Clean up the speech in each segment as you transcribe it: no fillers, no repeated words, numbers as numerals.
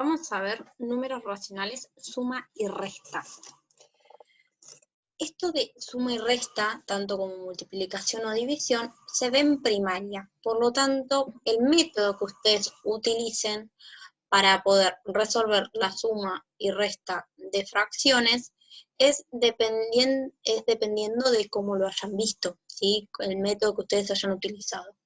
Vamos a ver números racionales, suma y resta. Esto de suma y resta, tanto como multiplicación o división, se ve en primaria. Por lo tanto, el método que ustedes utilicen para poder resolver la suma y resta de fracciones es dependiendo de cómo lo hayan visto, ¿sí? El método que ustedes hayan utilizado.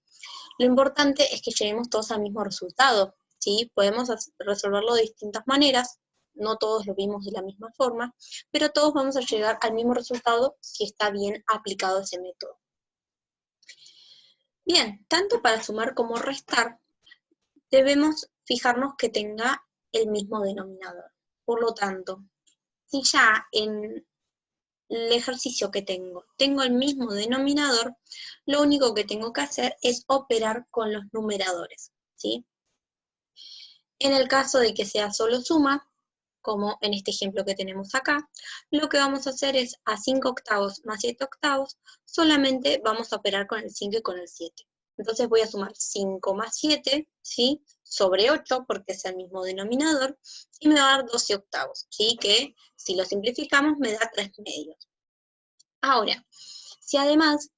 Lo importante es que lleguemos todos al mismo resultado, ¿sí? Podemos resolverlo de distintas maneras, no todos lo vimos de la misma forma, pero todos vamos a llegar al mismo resultado si está bien aplicado ese método. Bien, tanto para sumar como restar, debemos fijarnos que tenga el mismo denominador. Por lo tanto, si ya en el ejercicio que tengo el mismo denominador, lo único que tengo que hacer es operar con los numeradores, ¿sí? En el caso de que sea solo suma, como en este ejemplo que tenemos acá, lo que vamos a hacer es a 5 octavos más 7 octavos, solamente vamos a operar con el 5 y con el 7. Entonces voy a sumar 5 más 7, ¿sí? Sobre 8, porque es el mismo denominador, y me va a dar 12 octavos, ¿sí? Que si lo simplificamos me da 3 medios. Ahora, si además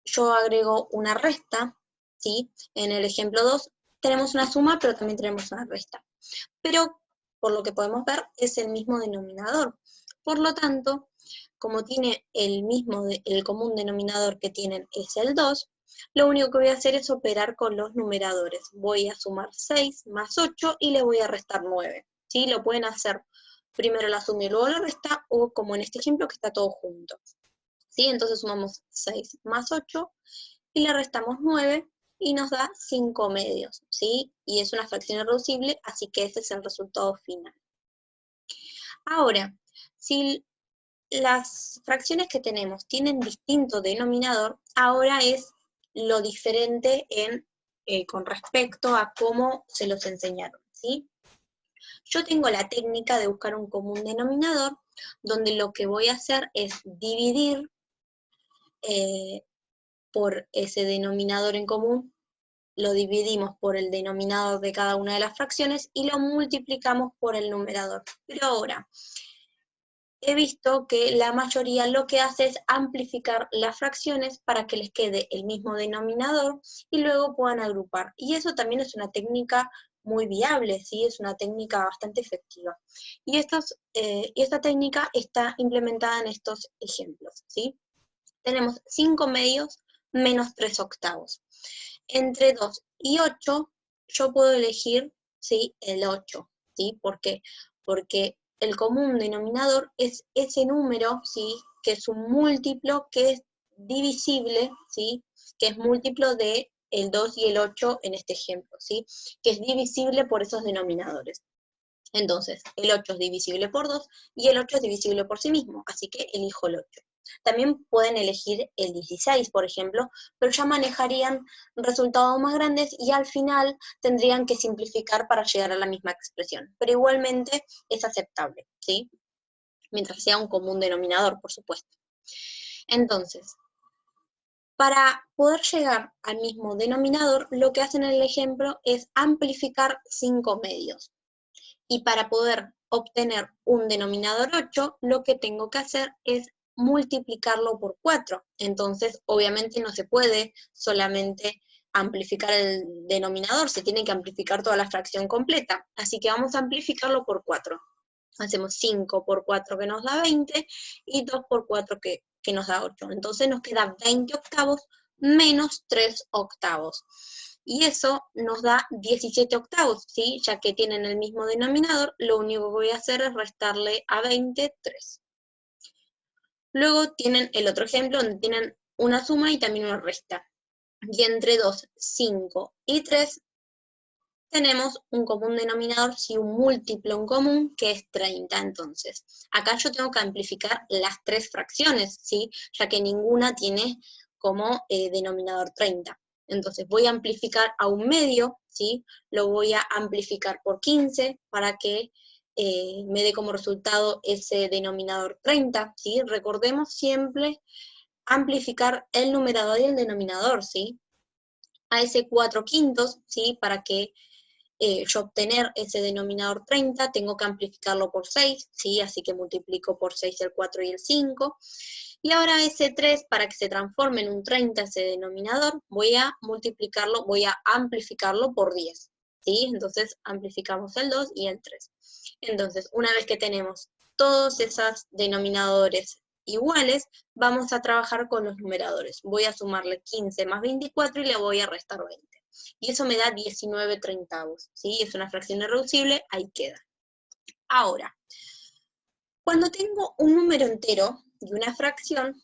yo agrego una resta, ¿sí? En el ejemplo 2 tenemos una suma, pero también tenemos una resta. Pero, por lo que podemos ver, es el mismo denominador. Por lo tanto, como tiene el común denominador que tienen es el 2, lo único que voy a hacer es operar con los numeradores. Voy a sumar 6 más 8 y le voy a restar 9. ¿Sí? Lo pueden hacer primero la suma y luego la resta, o como en este ejemplo que está todo junto. ¿Sí? Entonces sumamos 6 más 8 y le restamos 9 y nos da 5 medios, ¿sí? Y es una fracción irreducible, así que ese es el resultado final. Ahora, si las fracciones que tenemos tienen distinto denominador, ahora es lo diferente con respecto a cómo se los enseñaron, ¿sí? Yo tengo la técnica de buscar un común denominador, donde lo que voy a hacer es dividir por ese denominador en común, lo dividimos por el denominador de cada una de las fracciones y lo multiplicamos por el numerador. Pero ahora, he visto que la mayoría lo que hace es amplificar las fracciones para que les quede el mismo denominador y luego puedan agrupar. Y eso también es una técnica muy viable, ¿sí? Es una técnica bastante efectiva. Y esta técnica está implementada en estos ejemplos, ¿sí? Tenemos 5 medios menos 3 octavos. Entre 2 y 8, yo puedo elegir, ¿sí? El 8, ¿sí? ¿Por qué? Porque el común denominador es ese número, ¿sí? Que es un múltiplo que es divisible, ¿sí? Que es múltiplo de el 2 y el 8 en este ejemplo, ¿sí? Que es divisible por esos denominadores. Entonces, el 8 es divisible por 2 y el 8 es divisible por sí mismo, así que elijo el 8. También pueden elegir el 16, por ejemplo, pero ya manejarían resultados más grandes y al final tendrían que simplificar para llegar a la misma expresión. Pero igualmente es aceptable, ¿sí? Mientras sea un común denominador, por supuesto. Entonces, para poder llegar al mismo denominador, lo que hacen en el ejemplo es amplificar 5 medios. Y para poder obtener un denominador 8, lo que tengo que hacer es multiplicarlo por 4. Entonces, obviamente no se puede solamente amplificar el denominador, se tiene que amplificar toda la fracción completa. Así que vamos a amplificarlo por 4. Hacemos 5 por 4 que nos da 20 y 2 por 4 que nos da 8. Entonces nos queda 20 octavos menos 3 octavos. Y eso nos da 17 octavos, ¿sí? Ya que tienen el mismo denominador, lo único que voy a hacer es restarle a 20, 3. Luego tienen el otro ejemplo donde tienen una suma y también una resta. Y entre 2, 5 y 3 tenemos un común denominador, sí, un múltiplo en común, que es 30. Entonces, acá yo tengo que amplificar las 3 fracciones, ¿sí? Ya que ninguna tiene como denominador 30. Entonces, voy a amplificar a un medio, ¿sí? Lo voy a amplificar por 15 para que me dé como resultado ese denominador 30, ¿sí? Recordemos siempre amplificar el numerador y el denominador, ¿sí? A ese 4 quintos, ¿sí? Para que yo obtener ese denominador 30, tengo que amplificarlo por 6, ¿sí? Así que multiplico por 6 el 4 y el 5. Y ahora ese 3, para que se transforme en un 30 ese denominador, voy a multiplicarlo, voy a amplificarlo por 10, ¿sí? Entonces amplificamos el 2 y el 3. Entonces, una vez que tenemos todos esos denominadores iguales, vamos a trabajar con los numeradores. Voy a sumarle 15 más 24 y le voy a restar 20. Y eso me da 19/30, ¿sí? Es una fracción irreducible, ahí queda. Ahora, cuando tengo un número entero y una fracción,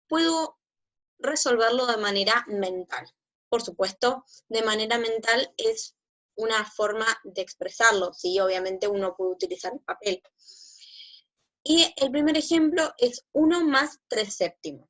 puedo resolverlo de manera mental. Por supuesto, de manera mental es una forma de expresarlo, ¿sí? Obviamente uno puede utilizar el papel. Y el primer ejemplo es 1 más 3/7.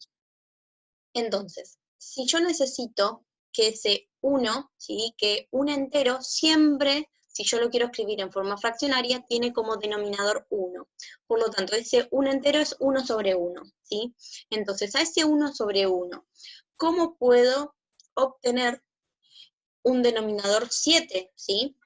Entonces, si yo necesito que ese 1, ¿sí? Que un entero siempre, si yo lo quiero escribir en forma fraccionaria, tiene como denominador 1. Por lo tanto, ese 1 entero es 1 sobre 1, ¿sí? Entonces, a ese 1 sobre 1, ¿cómo puedo obtener un denominador 7, ¿sí?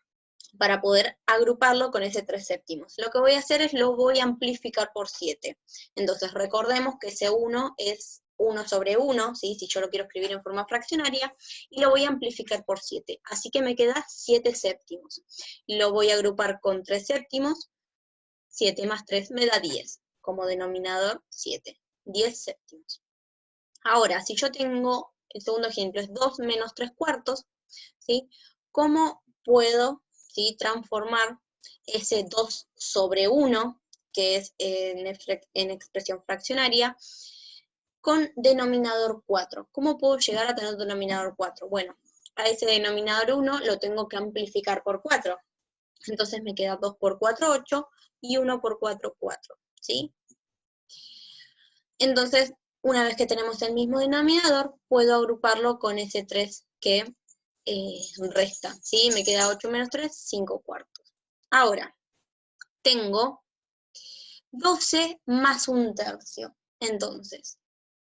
Para poder agruparlo con ese 3/7. Lo que voy a hacer es lo voy a amplificar por 7. Entonces recordemos que ese 1 es 1 sobre 1, ¿sí? Si yo lo quiero escribir en forma fraccionaria, y lo voy a amplificar por 7. Así que me queda 7/7. Lo voy a agrupar con 3/7, 7 más 3 me da 10, como denominador 7, 10/7. Ahora, si yo tengo, el segundo ejemplo es 2 menos 3/4, ¿sí? ¿Cómo puedo, ¿sí? transformar ese 2 sobre 1, que es en expresión fraccionaria, con denominador 4? ¿Cómo puedo llegar a tener denominador 4? Bueno, a ese denominador 1 lo tengo que amplificar por 4. Entonces me queda 2 por 4, 8, y 1 por 4, 4, ¿sí? Entonces, una vez que tenemos el mismo denominador, puedo agruparlo con ese 3 que resta, ¿sí? Me queda 8 menos 3, 5/4. Ahora, tengo 12 más 1/3. Entonces,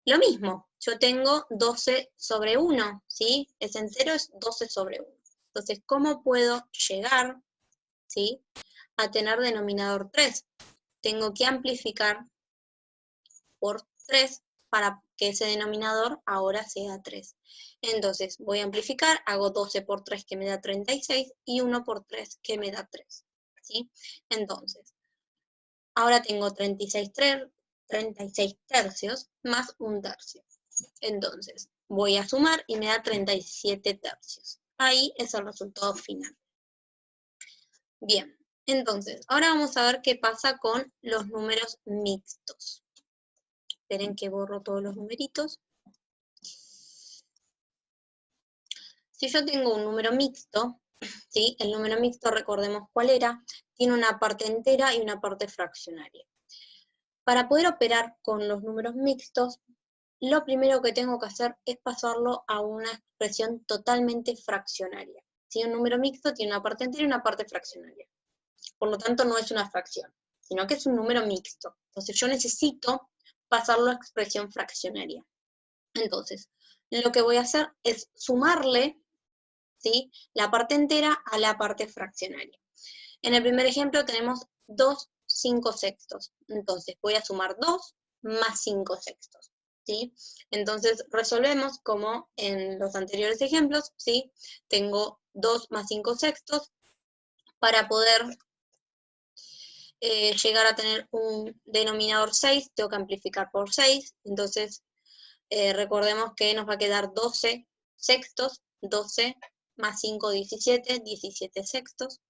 lo mismo, yo tengo 12 sobre 1, ¿sí? Ese entero es 12 sobre 1. Entonces, ¿cómo puedo llegar, ¿sí? a tener denominador 3? Tengo que amplificar por 3 para que ese denominador ahora sea 3. Entonces voy a amplificar, hago 12 por 3 que me da 36 y 1 por 3 que me da 3. ¿Sí? Entonces, ahora tengo 36 tercios más 1/3. Entonces, voy a sumar y me da 37 tercios. Ahí es el resultado final. Bien, entonces, ahora vamos a ver qué pasa con los números mixtos. Esperen que borro todos los numeritos. Si yo tengo un número mixto, ¿sí? El número mixto, recordemos cuál era, tiene una parte entera y una parte fraccionaria. Para poder operar con los números mixtos, lo primero que tengo que hacer es pasarlo a una expresión totalmente fraccionaria. ¿Sí? Un número mixto tiene una parte entera y una parte fraccionaria. Por lo tanto, no es una fracción, sino que es un número mixto. Entonces, yo necesito pasarlo a expresión fraccionaria. Entonces, lo que voy a hacer es sumarle, ¿sí? la parte entera a la parte fraccionaria. En el primer ejemplo tenemos 2 5/6. Entonces voy a sumar 2 más 5/6. ¿Sí? Entonces resolvemos como en los anteriores ejemplos, ¿sí? Tengo 2 más 5/6 para poder llegar a tener un denominador 6, tengo que amplificar por 6, entonces recordemos que nos va a quedar 12/6, 12 más 5, 17, 17/6.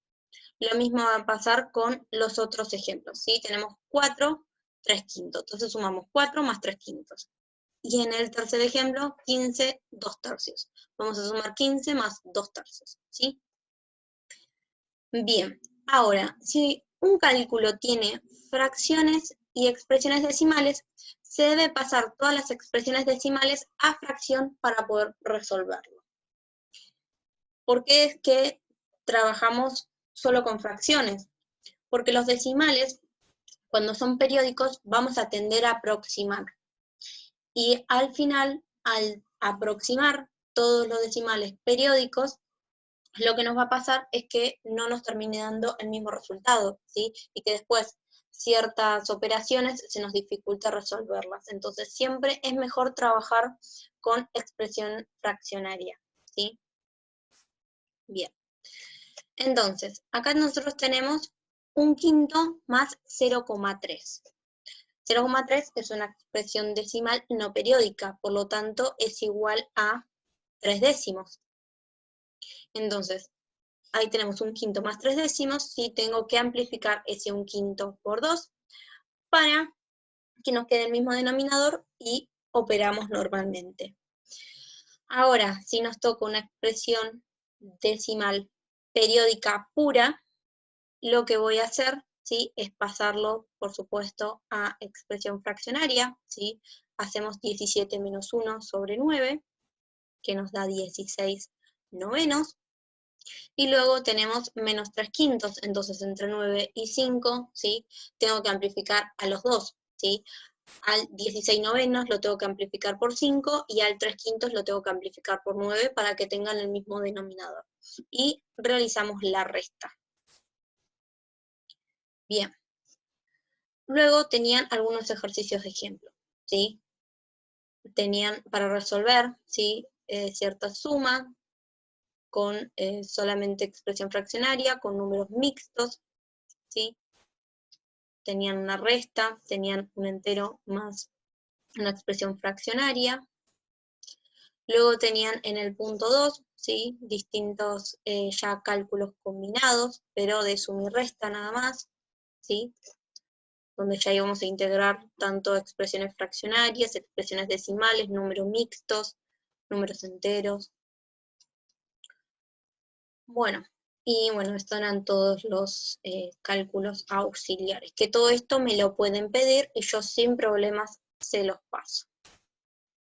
Lo mismo va a pasar con los otros ejemplos, ¿sí? Tenemos 4, 3/5, entonces sumamos 4 más 3/5. Y en el tercer ejemplo, 15, 2/3. Vamos a sumar 15 más 2/3, ¿sí? Bien, ahora, si un cálculo tiene fracciones y expresiones decimales, se debe pasar todas las expresiones decimales a fracción para poder resolverlo. ¿Por qué es que trabajamos solo con fracciones? Porque los decimales, cuando son periódicos, vamos a tender a aproximar. Y al final, al aproximar todos los decimales periódicos, lo que nos va a pasar es que no nos termine dando el mismo resultado, ¿sí? Y que después ciertas operaciones se nos dificulta resolverlas. Entonces siempre es mejor trabajar con expresión fraccionaria, ¿sí? Bien. Entonces, acá nosotros tenemos 1/5 más 0,3. 0,3 es una expresión decimal no periódica, por lo tanto es igual a 3 décimos. Entonces, ahí tenemos 1/5 más 3 décimos, y tengo que amplificar ese 1/5 por 2 para que nos quede el mismo denominador y operamos normalmente. Ahora, si nos toca una expresión decimal periódica pura, lo que voy a hacer, ¿sí?, es pasarlo, por supuesto, a expresión fraccionaria, ¿sí? Hacemos 17 menos 1 sobre 9, que nos da 16 novenos, y luego tenemos menos 3/5, entonces entre 9 y 5, ¿sí?, tengo que amplificar a los dos, ¿sí? Al 16 novenos lo tengo que amplificar por 5, y al 3/5 lo tengo que amplificar por 9 para que tengan el mismo denominador. Y realizamos la resta. Bien. Luego tenían algunos ejercicios de ejemplo, ¿sí? Tenían para resolver, ¿sí?, cierta suma con solamente expresión fraccionaria, con números mixtos, ¿sí? Tenían una resta, tenían un entero más una expresión fraccionaria. Luego tenían en el punto 2, ¿sí?, distintos ya cálculos combinados, pero de suma y resta nada más, ¿sí?, donde ya íbamos a integrar tanto expresiones fraccionarias, expresiones decimales, números mixtos, números enteros. Bueno, y bueno, estos eran todos los cálculos auxiliares, que todo esto me lo pueden pedir y yo sin problemas se los paso.